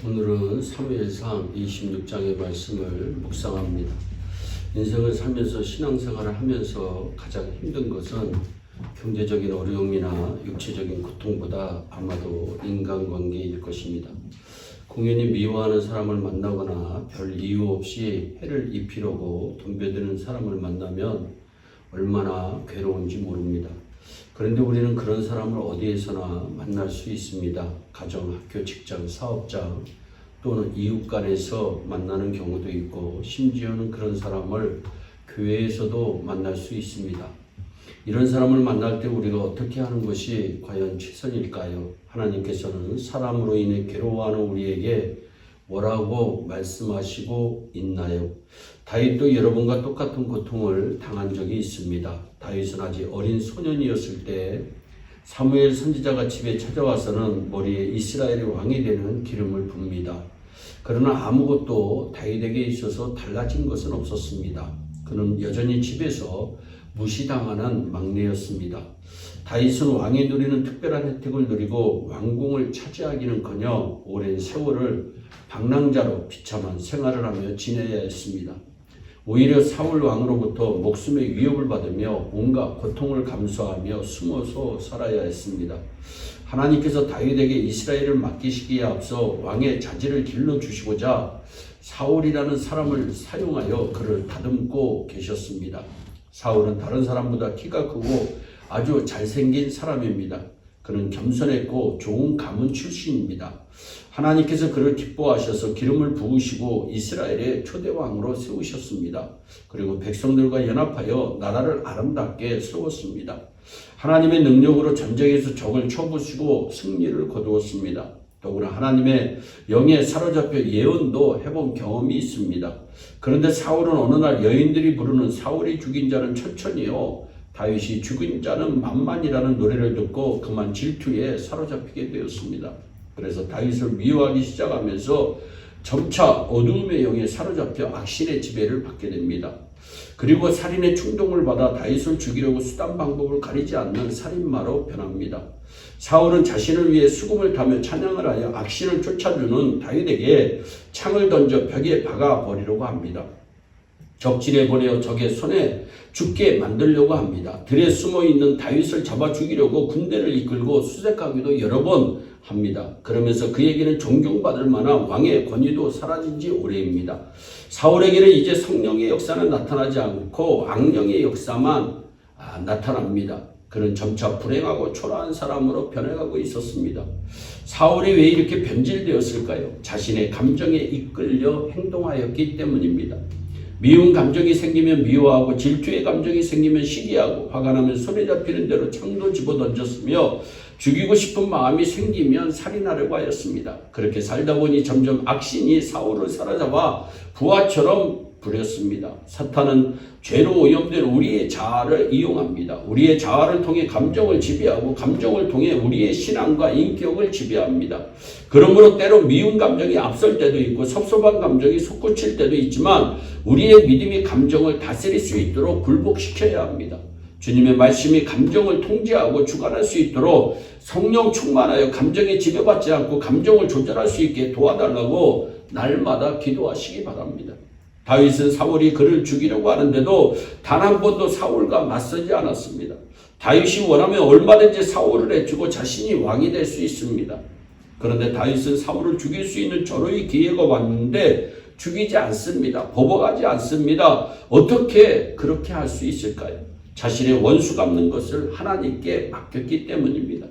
오늘은 사무엘상 26장의 말씀을 묵상합니다. 인생을 살면서 신앙생활을 하면서 가장 힘든 것은 경제적인 어려움이나 육체적인 고통보다 아마도 인간관계일 것입니다. 공연히 미워하는 사람을 만나거나 별 이유 없이 해를 입히려고 덤벼드는 사람을 만나면 얼마나 괴로운지 모릅니다. 그런데 우리는 그런 사람을 어디에서나 만날 수 있습니다. 가정, 학교, 직장, 사업장 또는 이웃 간에서 만나는 경우도 있고 심지어는 그런 사람을 교회에서도 만날 수 있습니다. 이런 사람을 만날 때 우리가 어떻게 하는 것이 과연 최선일까요? 하나님께서는 사람으로 인해 괴로워하는 우리에게 뭐라고 말씀하시고 있나요? 다윗도 여러분과 똑같은 고통을 당한 적이 있습니다. 다윗은 아직 어린 소년이었을 때 사무엘 선지자가 집에 찾아와서는 머리에 이스라엘의 왕이 되는 기름을 붓니다. 그러나 아무것도 다윗에게 있어서 달라진 것은 없었습니다. 그는 여전히 집에서 무시당하는 막내였습니다. 다윗은 왕이 누리는 특별한 혜택을 누리고 왕궁을 차지하기는커녕 오랜 세월을 방랑자로 비참한 생활을 하며 지내야 했습니다. 오히려 사울 왕으로부터 목숨의 위협을 받으며 온갖 고통을 감수하며 숨어서 살아야 했습니다. 하나님께서 다윗에게 이스라엘을 맡기시기에 앞서 왕의 자질을 길러주시고자 사울이라는 사람을 사용하여 그를 다듬고 계셨습니다. 사울은 다른 사람보다 키가 크고 아주 잘생긴 사람입니다. 그는 겸손했고 좋은 가문 출신입니다. 하나님께서 그를 기뻐하셔서 기름을 부으시고 이스라엘의 초대왕으로 세우셨습니다. 그리고 백성들과 연합하여 나라를 아름답게 세웠습니다. 하나님의 능력으로 전쟁에서 적을 쳐부수고 승리를 거두었습니다. 더구나 하나님의 영에 사로잡혀 예언도 해본 경험이 있습니다. 그런데 사울은 어느 날 여인들이 부르는 사울이 죽인 자는 천천히요 다윗이 죽인 자는 만만이라는 노래를 듣고 그만 질투에 사로잡히게 되었습니다. 그래서 다윗을 미워하기 시작하면서 점차 어두움의 영에 사로잡혀 악신의 지배를 받게 됩니다. 그리고 살인의 충동을 받아 다윗을 죽이려고 수단 방법을 가리지 않는 살인마로 변합니다. 사울은 자신을 위해 수금을 타며 찬양을 하여 악신을 쫓아주는 다윗에게 창을 던져 벽에 박아버리려고 합니다. 적진에 보내어 적의 손에 죽게 만들려고 합니다. 들에 숨어있는 다윗을 잡아 죽이려고 군대를 이끌고 수색하기도 여러 번 합니다. 그러면서 그에게는 존경받을 만한 왕의 권위도 사라진 지 오래입니다. 사울에게는 이제 성령의 역사는 나타나지 않고 악령의 역사만 나타납니다. 그는 점차 불행하고 초라한 사람으로 변해가고 있었습니다. 사울이 왜 이렇게 변질되었을까요? 자신의 감정에 이끌려 행동하였기 때문입니다. 미운 감정이 생기면 미워하고 질투의 감정이 생기면 시기하고 화가 나면 손에 잡히는 대로 창도 집어던졌으며 죽이고 싶은 마음이 생기면 살인하려고 하였습니다. 그렇게 살다 보니 점점 악신이 사울을 사로잡아 부하처럼 부렸습니다. 사탄은 죄로 오염된 우리의 자아를 이용합니다. 우리의 자아를 통해 감정을 지배하고 감정을 통해 우리의 신앙과 인격을 지배합니다. 그러므로 때로 미운 감정이 앞설 때도 있고 섭섭한 감정이 솟구칠 때도 있지만 우리의 믿음이 감정을 다스릴 수 있도록 굴복시켜야 합니다. 주님의 말씀이 감정을 통제하고 주관할 수 있도록 성령 충만하여 감정에 지배받지 않고 감정을 조절할 수 있게 도와달라고 날마다 기도하시기 바랍니다. 다윗은 사울이 그를 죽이려고 하는데도 단 한 번도 사울과 맞서지 않았습니다. 다윗이 원하면 얼마든지 사울을 해치고 자신이 왕이 될 수 있습니다. 그런데 다윗은 사울을 죽일 수 있는 절호의 기회가 왔는데 죽이지 않습니다. 보복하지 않습니다. 어떻게 그렇게 할 수 있을까요? 자신의 원수 갚는 것을 하나님께 맡겼기 때문입니다.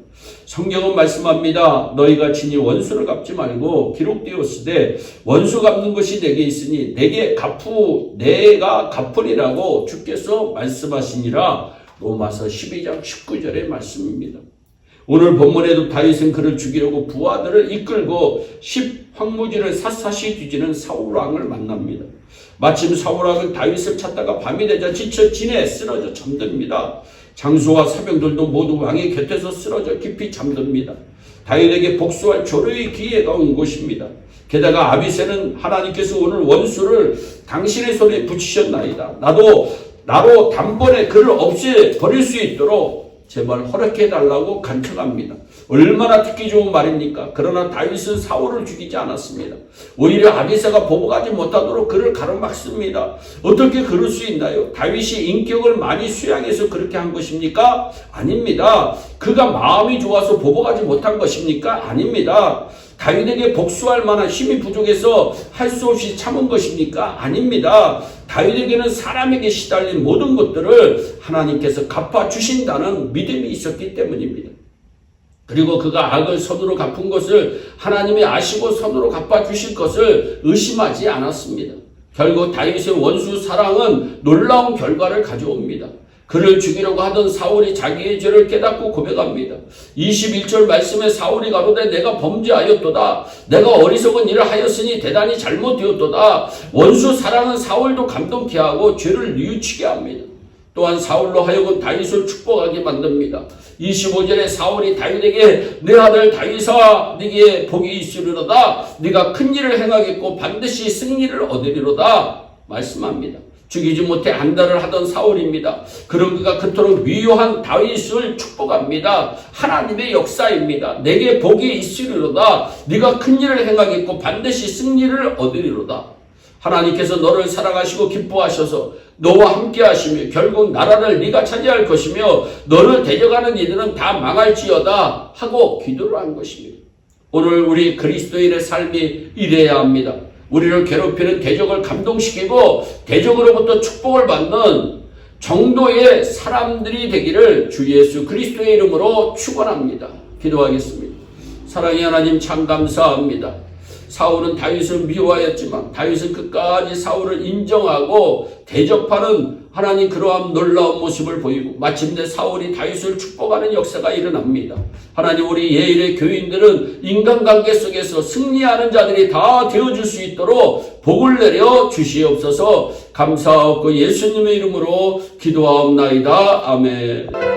성경은 말씀합니다. 너희가 친히 원수를 갚지 말고 기록되었으되 원수 갚는 것이 내게 있으니 내가 갚으리라고 주께서 말씀하시니라. 로마서 12장 19절의 말씀입니다. 오늘 본문에도 다윗은 그를 죽이려고 부하들을 이끌고 10황무지를 샅샅이 뒤지는 사울왕을 만납니다. 마침 사울왕은 다윗을 찾다가 밤이 되자 지쳐 진에 쓰러져 잠듭니다. 장수와 사병들도 모두 왕의 곁에서 쓰러져 깊이 잠듭니다. 다윗에게 복수할 조로의 기회가 온 것입니다. 게다가 아비새는 하나님께서 오늘 원수를 당신의 손에 붙이셨나이다. 나로 단번에 그를 없애버릴 수 있도록 제발 허락해달라고 간청합니다. 얼마나 듣기 좋은 말입니까? 그러나 다윗은 사울을 죽이지 않았습니다. 오히려 아비새가 보복하지 못하도록 그를 가로막습니다. 어떻게 그럴 수 있나요? 다윗이 인격을 많이 수양해서 그렇게 한 것입니까? 아닙니다. 그가 마음이 좋아서 보복하지 못한 것입니까? 아닙니다. 다윗에게 복수할 만한 힘이 부족해서 할 수 없이 참은 것입니까? 아닙니다. 다윗에게는 사람에게 시달린 모든 것들을 하나님께서 갚아주신다는 믿음이 있었기 때문입니다. 그리고 그가 악을 선으로 갚은 것을 하나님이 아시고 선으로 갚아주실 것을 의심하지 않았습니다. 결국 다윗의 원수 사랑은 놀라운 결과를 가져옵니다. 그를 죽이려고 하던 사울이 자기의 죄를 깨닫고 고백합니다. 21절 말씀에 사울이 가로되 내가 범죄하였도다. 내가 어리석은 일을 하였으니 대단히 잘못되었도다. 원수 사랑은 사울도 감동케 하고 죄를 뉘우치게 합니다. 또한 사울로 하여금 다윗을 축복하게 만듭니다. 25절에 사울이 다윗에게 내 아들 다윗아 네게 복이 있으리로다. 네가 큰 일을 행하겠고 반드시 승리를 얻으리로다 말씀합니다. 죽이지 못해 안달을 하던 사울입니다. 그런 그가 그토록 미워한 다윗을 축복합니다. 하나님의 역사입니다. 내게 복이 있으리로다. 네가 큰 일을 행하겠고 반드시 승리를 얻으리로다. 하나님께서 너를 사랑하시고 기뻐하셔서 너와 함께 하시며 결국 나라를 네가 차지할 것이며 너를 데려가는 이들은 다 망할지어다 하고 기도를 한 것입니다. 오늘 우리 그리스도인의 삶이 이래야 합니다. 우리를 괴롭히는 대적을 감동시키고 대적으로부터 축복을 받는 정도의 사람들이 되기를 주 예수 그리스도의 이름으로 축원합니다. 기도하겠습니다. 사랑의 하나님 참 감사합니다. 사울은 다윗을 미워하였지만 다윗은 끝까지 사울을 인정하고 대접하는 하나님 그러한 놀라운 모습을 보이고 마침내 사울이 다윗을 축복하는 역사가 일어납니다. 하나님 우리 예일의 교인들은 인간관계 속에서 승리하는 자들이 다 되어줄 수 있도록 복을 내려 주시옵소서. 감사하고 예수님의 이름으로 기도하옵나이다. 아멘.